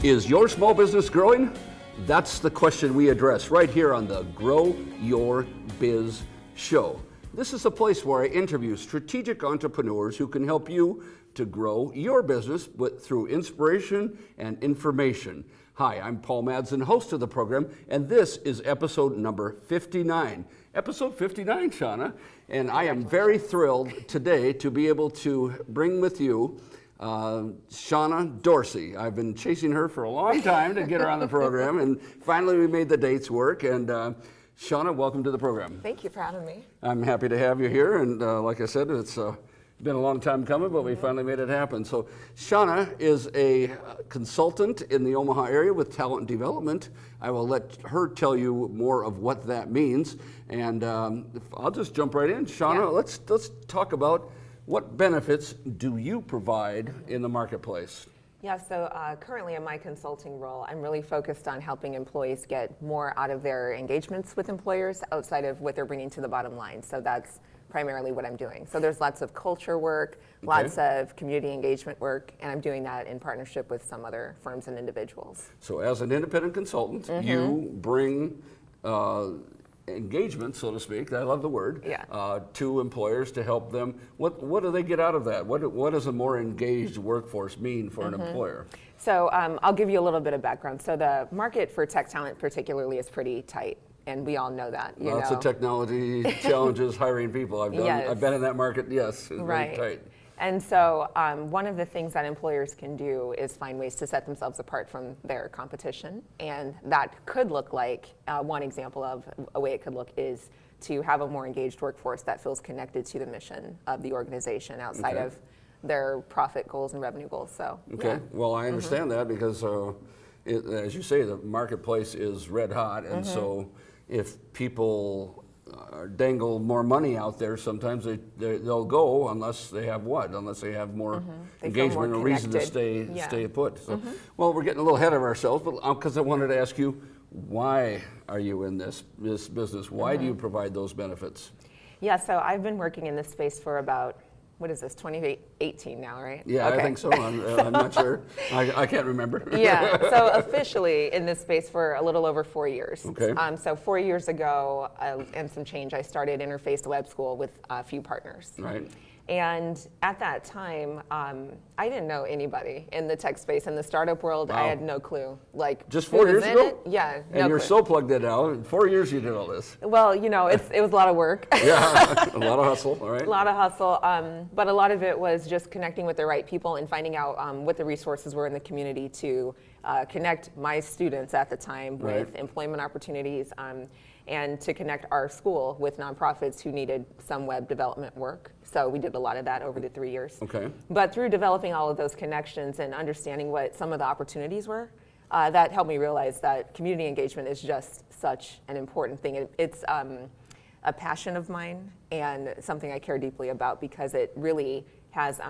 Is your small business growing? That's the question we address right here on the Grow Your Biz Show. This is a place where I interview strategic entrepreneurs who can help you to grow your business through inspiration and information. Hi, I'm Paul Madsen, host of the program, and this is episode number 59. Episode 59, Shonna, and I am very thrilled today to be able to bring with you Shonna Dorsey. I've been chasing her for a long time to get her on the program, and finally we made the dates work. And Shonna, welcome to the program. Thank you for having me. I'm happy to have you here, and like I said, it's been a long time coming, but we finally made it happen. So Shonna is a consultant in the Omaha area with talent development. I will let her tell you more of what that means, and I'll just jump right in. Shonna, let's talk about what benefits do you provide in the marketplace? Yeah, so currently in my consulting role, I'm really focused on helping employees get more out of their engagements with employers outside of what they're bringing to the bottom line. So that's primarily what I'm doing. So there's lots of culture work, lots of community engagement work, and I'm doing that in partnership with some other firms and individuals. So as an independent consultant, you bring engagement, so to speak, I love the word, to employers to help them. What do they get out of that? What does a more engaged workforce mean for an employer? So I'll give you a little bit of background. So the market for tech talent particularly is pretty tight, and we all know that. Lots of technology challenges hiring people. I've been in that market, yes, it's very tight. And so one of the things that employers can do is find ways to set themselves apart from their competition. And that could look like, one example of a way it could look is to have a more engaged workforce that feels connected to the mission of the organization outside of their profit goals and revenue goals. So, well, I understand that because, as you say, the marketplace is red hot. And so if people dangle more money out there, sometimes they'll go unless they have unless they have more engagement or reason to stay put. So, well, we're getting a little ahead of ourselves, but because I wanted to ask you, why are you in this business? Why do you provide those benefits? Yeah, so I've been working in this space for about, 2018 now, right? Yeah, I think so. I'm not sure. I can't remember. Yeah, so officially in this space for a little over 4 years. Okay. So 4 years ago and some change, I started Interface Web School with a few partners. Right. And at that time, I didn't know anybody in the tech space. In the startup world, I had no clue. Like, just 4 years ago? Yeah, and you're so plugged in now. In 4 years you did all this. Well, it was a lot of work. Yeah, a lot of hustle, all right. A lot of hustle, but a lot of it was just connecting with the right people and finding out what the resources were in the community to connect my students at the time with employment opportunities, and to connect our school with nonprofits who needed some web development work. So we did a lot of that over the 3 years. Okay. But through developing all of those connections and understanding what some of the opportunities were, that helped me realize that community engagement is just such an important thing. It's a passion of mine and something I care deeply about because it really has,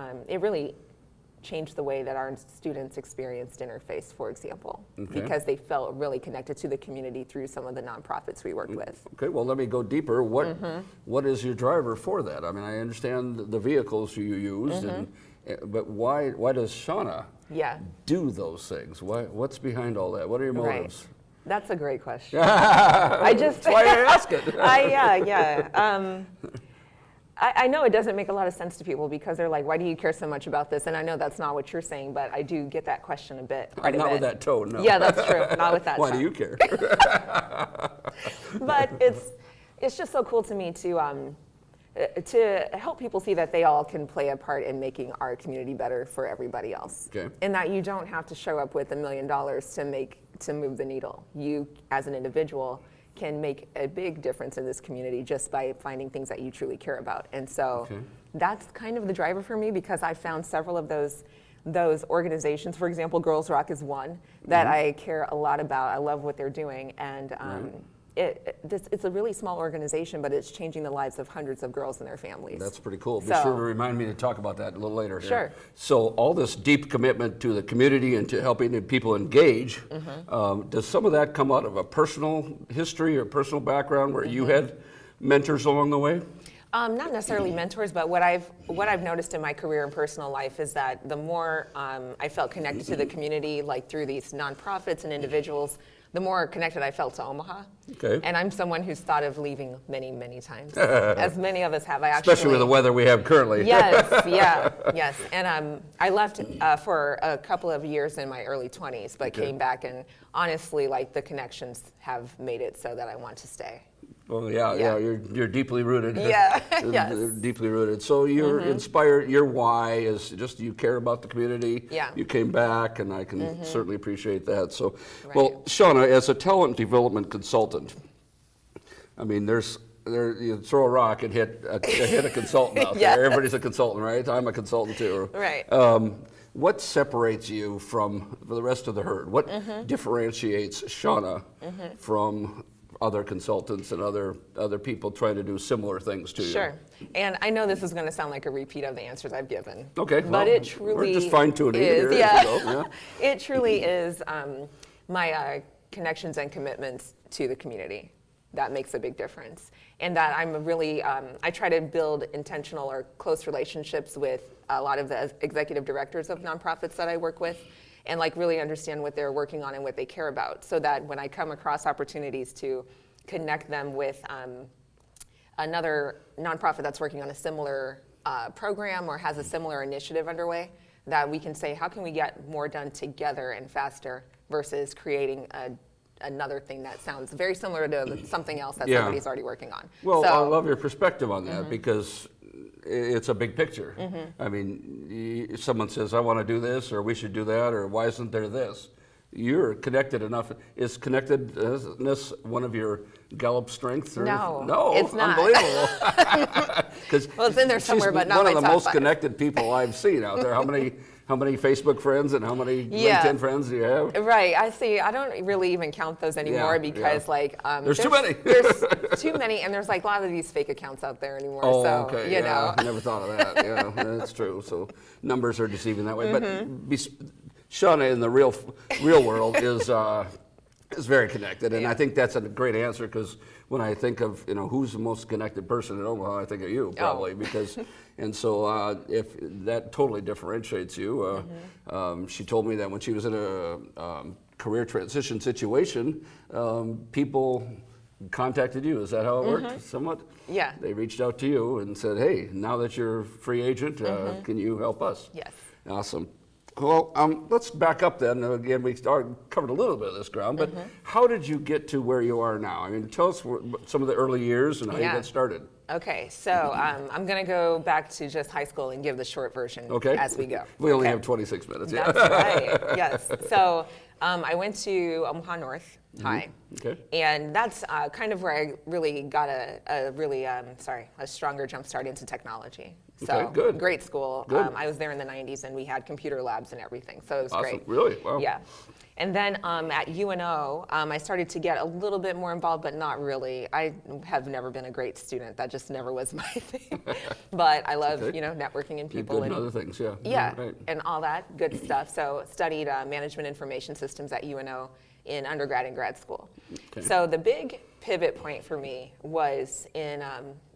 changed the way that our students experienced Interface, for example, because they felt really connected to the community through some of the nonprofits we worked with. Okay, well, let me go deeper. What is your driver for that? I mean, I understand the vehicles you used, but why does Shonna do those things? What's behind all that? What are your motives? Right. That's a great question. That's why I ask it. I know it doesn't make a lot of sense to people because they're like, why do you care so much about this? And I know that's not what you're saying, but I do get that question a bit. Not with that tone, no. Yeah, that's true. Not with that Why tone. do you care? But it's just so cool to me to help people see that they all can play a part in making our community better for everybody else. Okay. And that you don't have to show up with $1 million to move the needle. You, as an individual, can make a big difference in this community just by finding things that you truly care about. And so that's kind of the driver for me because I found several of those organizations. For example, Girls Rock is one that I care a lot about. I love what they're doing. And it's a really small organization, but it's changing the lives of hundreds of girls and their families. That's pretty cool. Be sure to remind me to talk about that a little later. Sure. Here. So all this deep commitment to the community and to helping people engage, does some of that come out of a personal history or personal background where you had mentors along the way? Not necessarily mentors, but what I've noticed in my career and personal life is that the more I felt connected to the community, like through these nonprofits and individuals, the more connected I felt to Omaha. Okay. And I'm someone who's thought of leaving many, many times, as many of us have. Especially with the weather we have currently. Yes, yes. And I left for a couple of years in my early 20s, but came back, and honestly, like, the connections have made it so that I want to stay. Well, yeah, you're deeply rooted. Yeah, yes. Deeply rooted. So you're inspired, your why is just you care about the community. Yeah. You came back, and I can certainly appreciate that. So, well, Shonna, as a talent development consultant, I mean, you throw a rock and hit a consultant out there. Everybody's a consultant, right? I'm a consultant too. Right. What separates you from the rest of the herd? What differentiates Shonna from other consultants and other people trying to do similar things to you? Sure. And I know this is going to sound like a repeat of the answers I've given. Okay. But it truly we're just fine-tuning is. Here, Yeah. It truly is my connections and commitments to the community. That makes a big difference. And that I'm really, I try to build intentional or close relationships with a lot of the executive directors of nonprofits that I work with, and like really understand what they're working on and what they care about, so that when I come across opportunities to connect them with another nonprofit that's working on a similar program or has a similar initiative underway, that we can say, how can we get more done together and faster versus creating another thing that sounds very similar to something else that somebody's already working on. Well, I love your perspective on that because it's a big picture. I mean, if someone says, I want to do this, or we should do that, or why isn't there this? You're connected enough. Is connectedness one of your Gallup strengths? No, it's not. Unbelievable. Well, it's in there somewhere, but not one my of the top most 5. connected people I've seen out there. How many Facebook friends and how many LinkedIn friends do you have? Right. I don't really even count those anymore because there's too many. There's too many, and there's like a lot of these fake accounts out there anymore. Oh, so, okay. You know. I never thought of that. Yeah, that's true. So numbers are deceiving that way. But Shonna in the real world is very connected, and I think that's a great answer, because when I think of who's the most connected person in Omaha, I think of you probably because, and so if that totally differentiates you. She told me that when she was in a career transition situation, people contacted you. Is that how it worked? Somewhat? Yeah. They reached out to you and said, hey, now that you're a free agent, can you help us? Yes. Awesome. Well, let's back up then. Again, we covered a little bit of this ground, but how did you get to where you are now? I mean, tell us some of the early years and how you got started. Okay, so I'm going to go back to just high school and give the short version as we go. We only have 26 minutes. That's right, yes. So I went to Omaha North High, and that's kind of where I really got a stronger jump start into technology. So good. Great school. Good. I was there in the 90s, and we had computer labs and everything, so it was awesome. great. Really? Wow. Yeah. And then at UNO, I started to get a little bit more involved, but not really. I have never been a great student. That just never was my thing. But I love, networking and people and other things. Yeah. Yeah, right. and all that good stuff. So studied management information systems at UNO in undergrad and grad school. Okay. So the big pivot point for me was in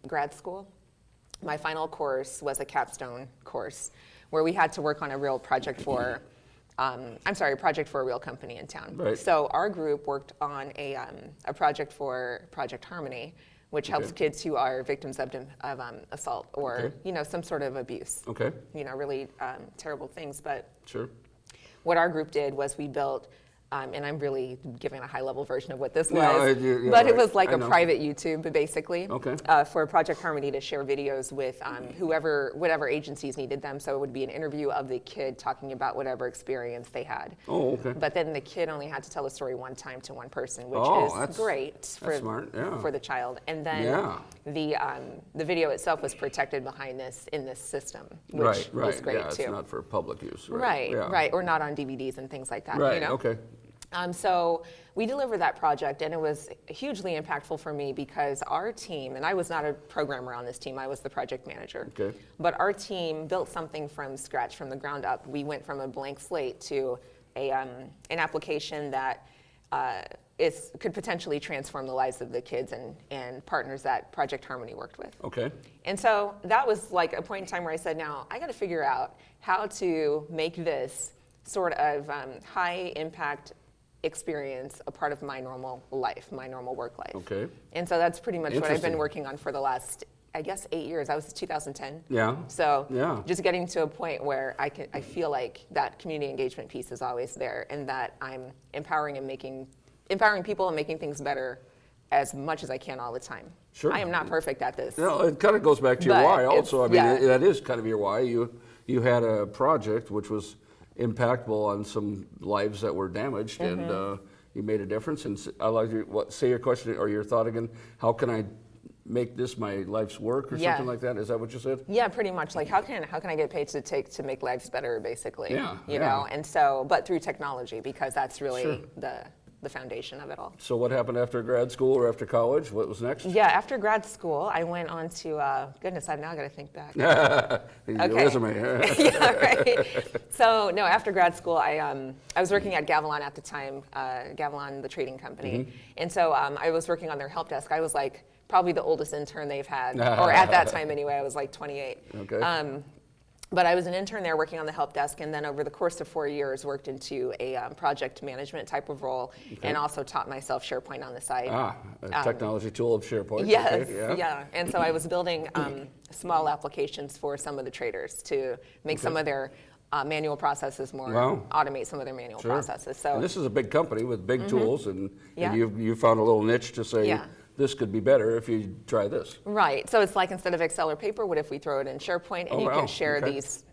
grad school. My final course was a capstone course where we had to work on a real project for project for a real company in town. Right. So our group worked on a project for Project Harmony, which helps kids who are victims of assault or some sort of abuse. Okay. Really terrible things. But sure. What our group did was we built. And I'm really giving a high-level version of what this was, but it was like a private YouTube, basically, for Project Harmony to share videos with whatever agencies needed them. So it would be an interview of the kid talking about whatever experience they had. Oh, okay. But then the kid only had to tell the story one time to one person, which is great for the child. And then the video itself was protected in this system, which was great too. It's not for public use. Right, or not on DVDs and things like that. Right. Okay. So we delivered that project, and it was hugely impactful for me because our team, and I was not a programmer on this team, I was the project manager. Okay. But our team built something from scratch, from the ground up. We went from a blank slate to an application that could potentially transform the lives of the kids and partners that Project Harmony worked with. Okay. And so that was like a point in time where I said, now I got to figure out how to make this sort of high impact experience a part of my normal life, my normal work life. Okay. And so that's pretty much what I've been Interesting. working on for the last, I guess, 8 years. That was 2010. Yeah. So Yeah. just getting to a point where I feel like that community engagement piece is always there, and that I'm empowering people and making things better as much as I can all the time. Sure. I am not perfect at this. No, it kind of goes back to your But why also. I mean, yeah. that is kind of your why. You had a project which was impactful on some lives that were damaged, and you made a difference. And I like say your question or your thought again. How can I make this my life's work or something like that? Is that what you said? Yeah, pretty much. Like, how can I get paid to make lives better, basically? Yeah, You know, and so, but through technology, because that's really the foundation of it all. So what happened after grad school or after college? What was next? Yeah, after grad school, I went on to, goodness, I've now got to think back. Your resume. Yeah, right. So, no, after grad school, I was working at Gavilon at the time, Gavilon, the trading company. And so I was working on their help desk. I was like probably the oldest intern they've had, or at that time anyway, I was like 28. Okay. But I was an intern there working on the help desk, and then over the course of 4 years worked into a project management type of role, and also taught myself SharePoint on the side. A technology tool of SharePoint. Yes, Okay, yeah. And so I was building small applications for some of the traders to make some of their manual processes more, automate some of their manual processes. So and this is a big company with big tools, and Yeah. you found a little niche to say, this could be better if you try this. Right. So it's like, instead of Excel or paper, what if we throw it in SharePoint, and you can share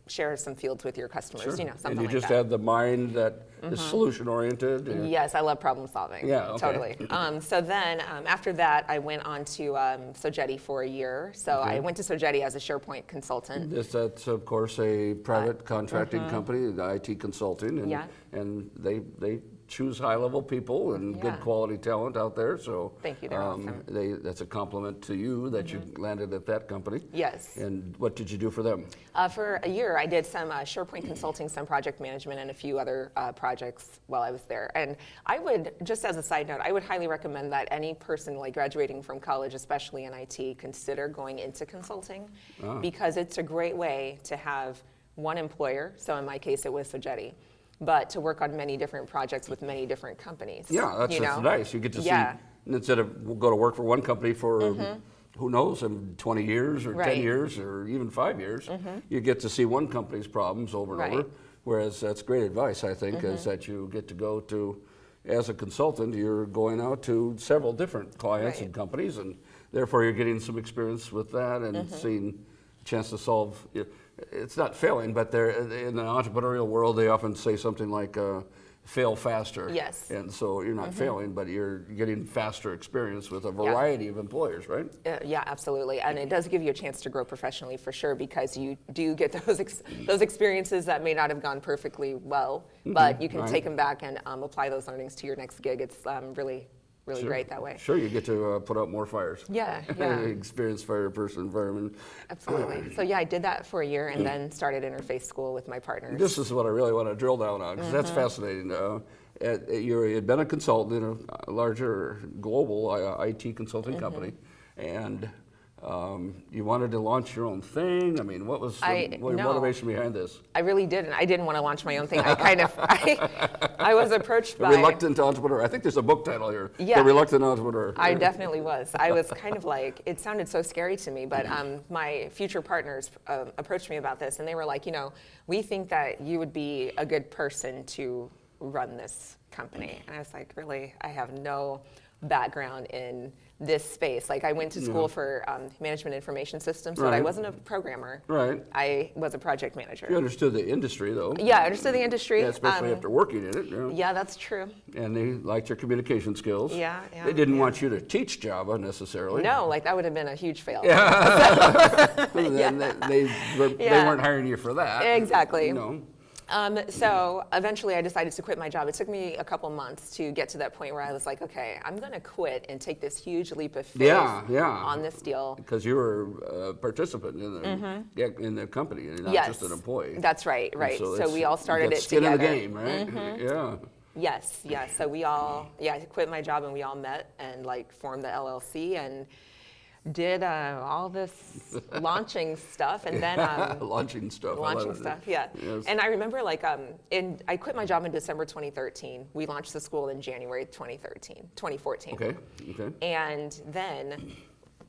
share some fields with your customers, you know, something like that. And you just had the mind that is solution oriented. Yes, I love problem solving. Yeah, okay. Totally. So then after that, I went on to Sogeti for a year. So I went to Sogeti as a SharePoint consultant. That's of course a private contracting company, the IT consulting, and and they choose high-level people and good quality talent out there. So thank you. They're awesome. That's a compliment to you that you landed at that company. Yes. And what did you do for them? For a year, I did some SharePoint consulting, some project management, and a few other projects while I was there. And I would, just as a side note, I would highly recommend that any person like graduating from college, especially in IT, consider going into consulting, because it's a great way to have one employer. So in my case, it was Sogeti. But to work on many different projects with many different companies. Yeah, that's nice. You get to see, instead of go to work for one company for, who knows, 20 years or 10 years or even 5 years, you get to see one company's problems over and over. Whereas that's great advice, I think, is that you get to go to, as a consultant, you're going out to several different clients and companies, and therefore you're getting some experience with that and seeing a chance to solve. It's not failing, but they're in the entrepreneurial world, they often say something like fail faster. Yes. And so you're not failing, but you're getting faster experience with a variety of employers, right? Yeah, absolutely. And it does give you a chance to grow professionally for sure, because you do get those experiences that may not have gone perfectly well, but you can take them back and apply those learnings to your next gig. It's really great that way. Sure, you get to put out more fires. Yeah. Experienced fire person, fireman. Absolutely. So yeah, I did that for a year and then started interface school with my partners. This is what I really want to drill down on, because that's fascinating. You had been a consultant in a larger global IT consulting company, and you wanted to launch your own thing. I mean, what was the motivation behind this? I really didn't. I didn't want to launch my own thing. I was approached by... The Reluctant Entrepreneur. I think there's a book title here. Yeah. The Reluctant Entrepreneur. I definitely was. I was kind of like, it sounded so scary to me, but my future partners approached me about this, and they were like, we think that you would be a good person to run this company. And I was like, really? I have no background in this space. Like, I went to school for management information systems, but I wasn't a programmer. Right. I was a project manager. You understood the industry, though. Yeah, I understood the industry. Yeah, especially after working in it. Yeah, that's true. And they liked your communication skills. Yeah. They didn't want you to teach Java necessarily. No, like that would have been a huge fail. Then they weren't hiring you for that. Exactly. So eventually I decided to quit my job. It took me a couple months to get to that point where I was like, okay, I'm going to quit and take this huge leap of faith on this deal. Because you were a participant in the company and not just an employee. That's right. So we all started it skin together. in the game, right? Yeah. Yes, yes. So we all, I quit my job and we all met and like formed the LLC and did all this launching stuff, and then launching stuff. Launching stuff, yeah. Yes. And I remember I quit my job in December 2013. We launched the school in January 2014. Okay. And then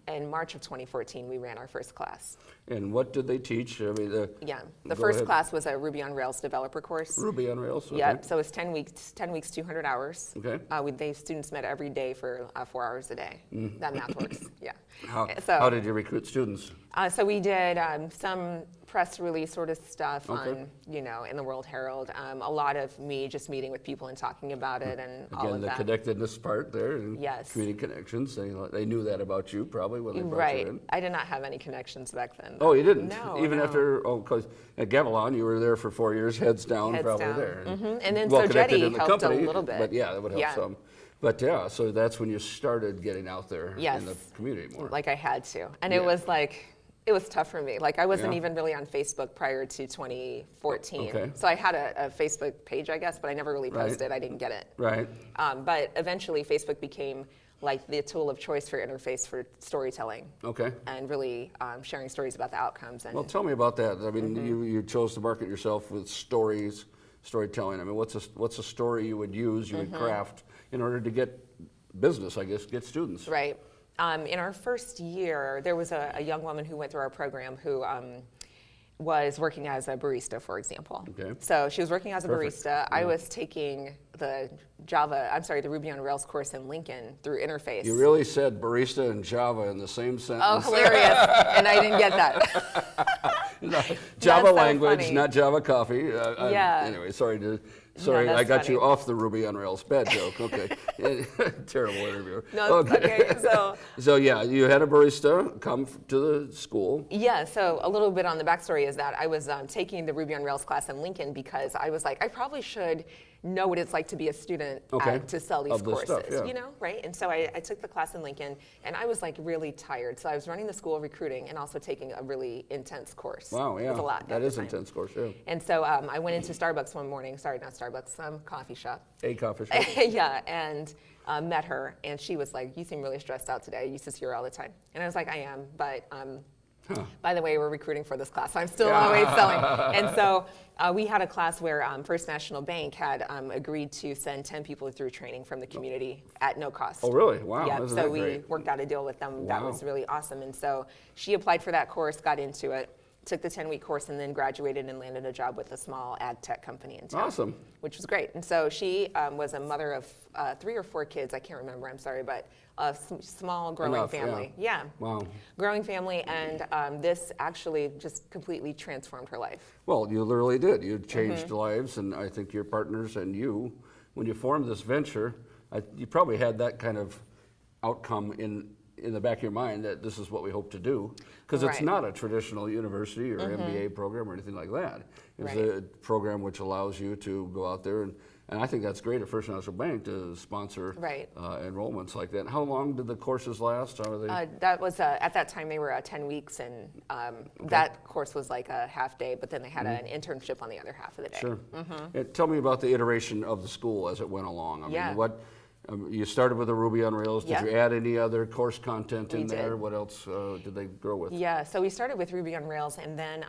in March of 2014, we ran our first class. And what did they teach? I mean, the first class was a Ruby on Rails developer course. Ruby on Rails. Okay. Yep. So it was 10 weeks, 200 hours. Okay. Students met every day for 4 hours a day. That math works. Yeah. How did you recruit students? So we did some press release sort of stuff on, in the World Herald. A lot of me just meeting with people and talking about it and all of that. Again, the connectedness part there. And yes. Creating connections. They knew that about you probably when they brought you in. I did not have any connections back then. Oh, you didn't? No. Even after, because at Gavilan, you were there for 4 years, heads down, there. And then well Jetty in the helped company, a little bit. But yeah, that would help some. But yeah, so that's when you started getting out there in the community more. Like I had to. And it was it was tough for me. Like I wasn't even really on Facebook prior to 2014. Okay. So I had a Facebook page, I guess, but I never really posted. I didn't get it. Right. But eventually Facebook became like the tool of choice for interface for storytelling. Okay. And really sharing stories about the outcomes. And well, tell me about that. I mean, you chose to market yourself with storytelling. I mean, what's a story you would use, you would craft in order to get business, I guess, get students? Right. In our first year, there was a young woman who went through our program who was working as a barista, for example. Okay. So she was working as a barista. Yeah. I was taking the Ruby on Rails course in Lincoln through Interface. You really said barista and Java in the same sentence. Oh, hilarious. And I didn't get that. Java language, funny. Not Java coffee. Anyway, sorry, I got you off the Ruby on Rails. Bad joke. Okay. Terrible interview. No, okay. So yeah, you had a barista come to the school. Yeah. So a little bit on the backstory is that I was taking the Ruby on Rails class in Lincoln because I was like, I probably should know what it's like to be a student to sell these courses, right? And so I took the class in Lincoln, and I was like really tired. So I was running the school recruiting and also taking a really intense course. Wow, yeah. It was a lot. That is intense course, yeah. And so I went into Starbucks one morning. Sorry, not Starbucks, coffee shop. A coffee shop. Yeah, and met her, and she was like, "You seem really stressed out today. I used to see her all the time." And I was like, "I am, but by the way, we're recruiting for this class. I'm still always selling." And so we had a class where First National Bank had agreed to send 10 people through training from the community at no cost. Oh, really? Wow. Yeah, so we worked out a deal with them. Wow. That was really awesome. And so she applied for that course, got into it, took the 10-week course, and then graduated and landed a job with a small ad tech company in town. Awesome. Which was great. And so she was a mother of 3 or 4 kids. I can't remember. I'm sorry, but a small growing family. Yeah. Wow. Growing family, and this actually just completely transformed her life. Well, you literally did. You changed lives, and I think your partners and you, when you formed this venture, you probably had that kind of outcome in the back of your mind that this is what we hope to do, because it's not a traditional university or MBA program or anything like that. It's a program which allows you to go out there, and I think that's great at First National Bank to sponsor enrollments like that. And how long did the courses last? How are they? That was at that time they were 10 weeks, and that course was like a half day, but then they had an internship on the other half of the day. Sure. Tell me about the iteration of the school as it went along. I mean, what you started with a Ruby on Rails. Did you add any other course content in there? What else did they grow with? Yeah, so we started with Ruby on Rails, and then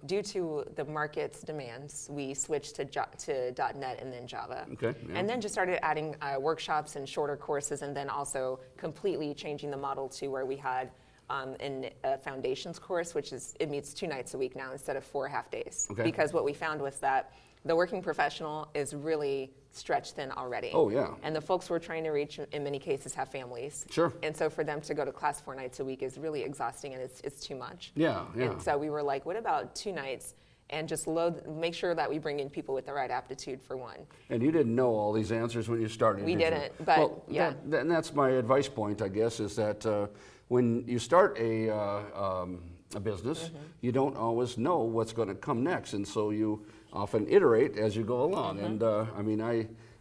due to the market's demands, we switched to .NET and then Java. Okay. Yeah. And then just started adding workshops and shorter courses, and then also completely changing the model to where we had a foundations course, it meets 2 nights a week now instead of 4 half days. Okay. Because what we found was that the working professional is really stretched thin already. Oh, yeah. And the folks we're trying to reach in many cases have families. Sure. And so for them to go to class 4 nights a week is really exhausting, and it's too much. Yeah, yeah. And so we were like, what about 2 nights? And just make sure that we bring in people with the right aptitude for one. And you didn't know all these answers when you started. We didn't, but yeah. And that's my advice point, I guess, is that when you start a business, you don't always know what's going to come next, and so you often iterate as you go along. And I mean,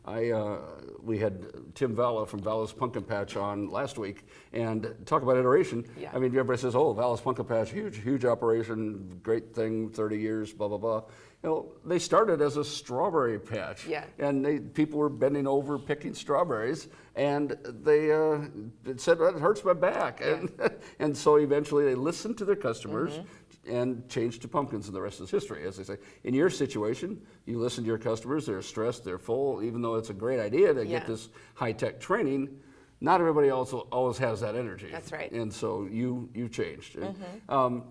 We had Tim Valla from Valla's Pumpkin Patch on last week, and talk about iteration. Yeah. I mean, everybody says, "Oh, Valla's Pumpkin Patch, huge operation, great thing, 30 years, blah blah blah." You know, they started as a strawberry patch, Yeah. and people were bending over picking strawberries, and they said, "Well, it hurts my back," Yeah. and so eventually they listened to their customers. And changed to pumpkins, and the rest is history, as they say. In your situation, you listen to your customers, they're stressed, they're full, even though it's a great idea to get this high-tech training, not everybody also always has that energy. That's right. And so you changed.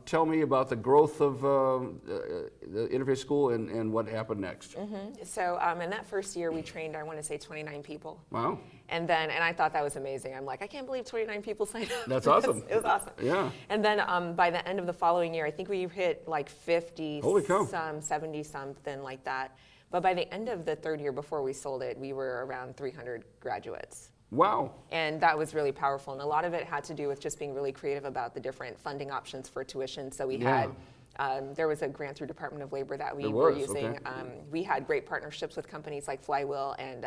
Tell me about the growth of the interface school and what happened next. So in that first year, we trained, I want to say, 29 people. Wow. And I thought that was amazing. I'm like, I can't believe 29 people signed up. That's awesome. It was awesome. Yeah. And then by the end of the following year, I think we hit like 50, Holy cow. 70, something like that. But by the end of the third year before we sold it, we were around 300 graduates. Wow. And that was really powerful. And a lot of it had to do with just being really creative about the different funding options for tuition. So we had, there was a grant through Department of Labor that we were using. Okay. We had great partnerships with companies like Flywheel and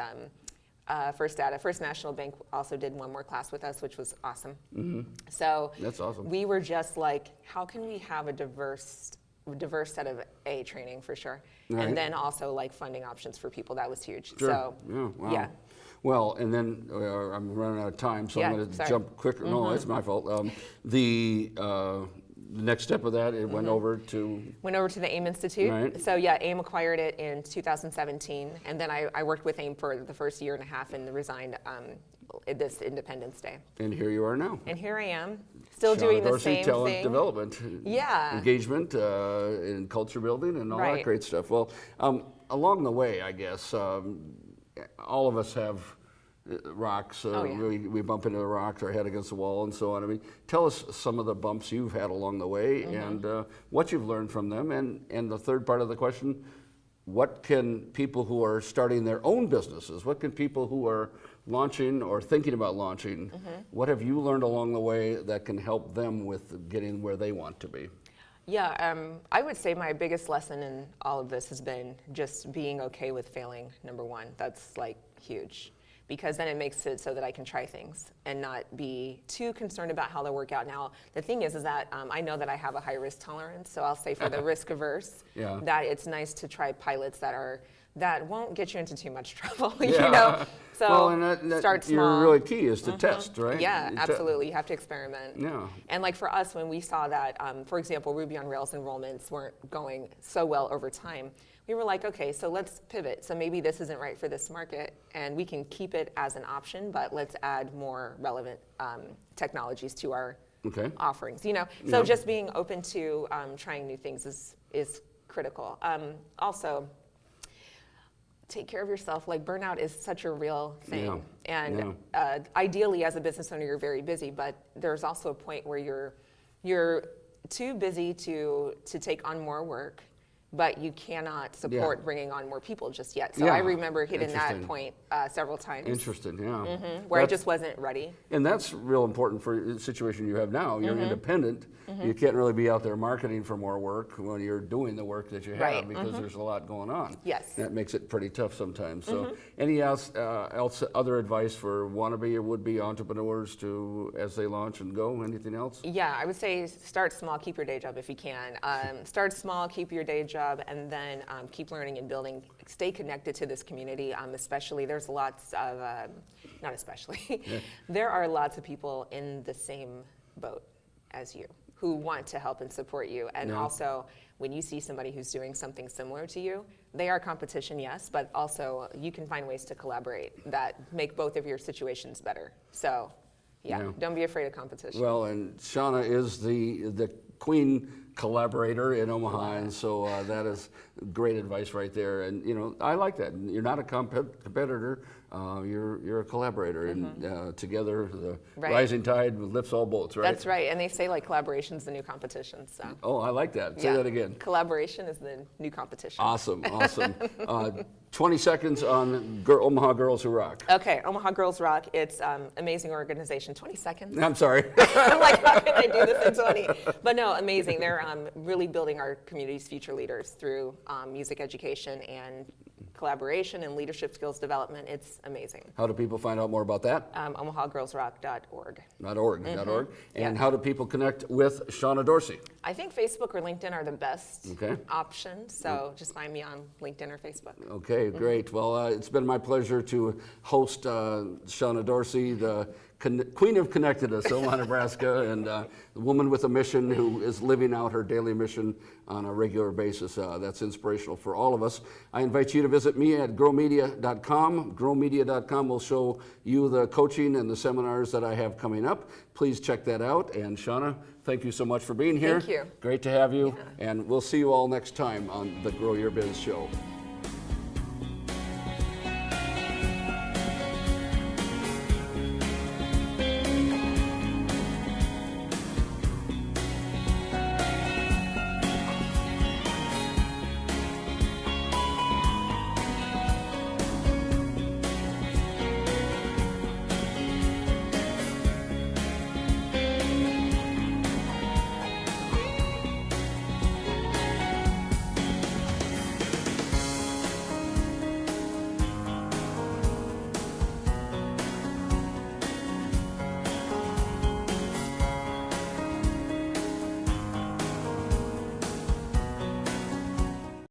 First Data. First National Bank also did one more class with us, which was awesome. So That's awesome. we were just like, how can we have a diverse set of training for sure, Right. and then also like funding options for people. That was huge. Sure. So Wow. yeah. Well, and then I'm running out of time, so I'm Yeah, going to sorry. jump quicker. No, it's my fault. The next step of that, it went over to. Went over to the AIM Institute. Right. So yeah, AIM acquired it in 2017, and then I worked with AIM for the first year and a half and resigned this Independence Day. And here you are now. And here I am, still Shonna doing the Dorsey, same talent thing. development, Yeah. engagement, and culture building, and all that Right. great stuff. Well, along the way, I guess all of us have rocks. Oh, yeah. We bump into the rocks, our head against the wall, and so on. I mean, tell us some of the bumps you've had along the way, and what you've learned from them. And the third part of the question: what can people who are starting their own businesses? What can people who are launching or thinking about launching? What have you learned along the way that can help them with getting where they want to be? Yeah, I would say my biggest lesson in all of this has been just being okay with failing, number one. That's like huge, because then it makes it so that I can try things and not be too concerned about how they'll work out. Now, the thing is that I know that I have a high risk tolerance, so I'll say for the risk averse, that it's nice to try pilots that won't get you into too much trouble, you know? So well, and start small. Your really key is to test, right? Yeah, absolutely. You have to experiment. Yeah. And like for us, when we saw that, for example, Ruby on Rails enrollments weren't going so well over time, we were like, okay, so let's pivot. So maybe this isn't right for this market, and we can keep it as an option, but let's add more relevant technologies to our offerings. You know, so just being open to trying new things is critical. Also, take care of yourself. Like burnout is such a real thing, and ideally, as a business owner, you're very busy. But there's also a point where you're too busy to take on more work, but you cannot support bringing on more people just yet. So I remember hitting that point several times. Interesting, yeah. Where I just wasn't ready. And that's real important for the situation you have now. You're independent. You can't really be out there marketing for more work when you're doing the work that you have because there's a lot going on. Yes. That makes it pretty tough sometimes. So any other advice for wannabe or would-be entrepreneurs as they launch and go? Anything else? Yeah, I would say start small, keep your day job if you can. Start small, keep your day job, and then keep learning and building. Stay connected to this community, especially there's lots of, not especially, there are lots of people in the same boat as you who want to help and support you. And also, when you see somebody who's doing something similar to you, they are competition, yes, but also you can find ways to collaborate that make both of your situations better. So, don't be afraid of competition. Well, and Shonna is the queen collaborator in Omaha, and so that is great advice right there. And you know, I like that. You're not a competitor. You're a collaborator, and together the rising tide lifts all boats, right? That's right, and they say like collaboration's the new competition. So. Oh, I like that. Say that again. Collaboration is the new competition. Awesome, awesome. 20 seconds on Omaha Girls Who Rock. Okay, Omaha Girls Rock. It's amazing organization. 20 seconds. I'm sorry. I'm like, how can I do this in 20? But no, amazing. They're really building our community's future leaders through music education and collaboration and leadership skills development. It's amazing. How do people find out more about that? OmahaGirlsRock.org. .org. And how do people connect with Shonna Dorsey? I think Facebook or LinkedIn are the best Okay. options, so just find me on LinkedIn or Facebook. Okay, great. Well, it's been my pleasure to host Shonna Dorsey, the Queen of Connectedness, Omaha, Nebraska, and the woman with a mission who is living out her daily mission on a regular basis. That's inspirational for all of us. I invite you to visit me at growmedia.com. Growmedia.com will show you the coaching and the seminars that I have coming up. Please check that out. And Shonna, thank you so much for being here. Thank you. Great to have you. And we'll see you all next time on the Grow Your Biz Show.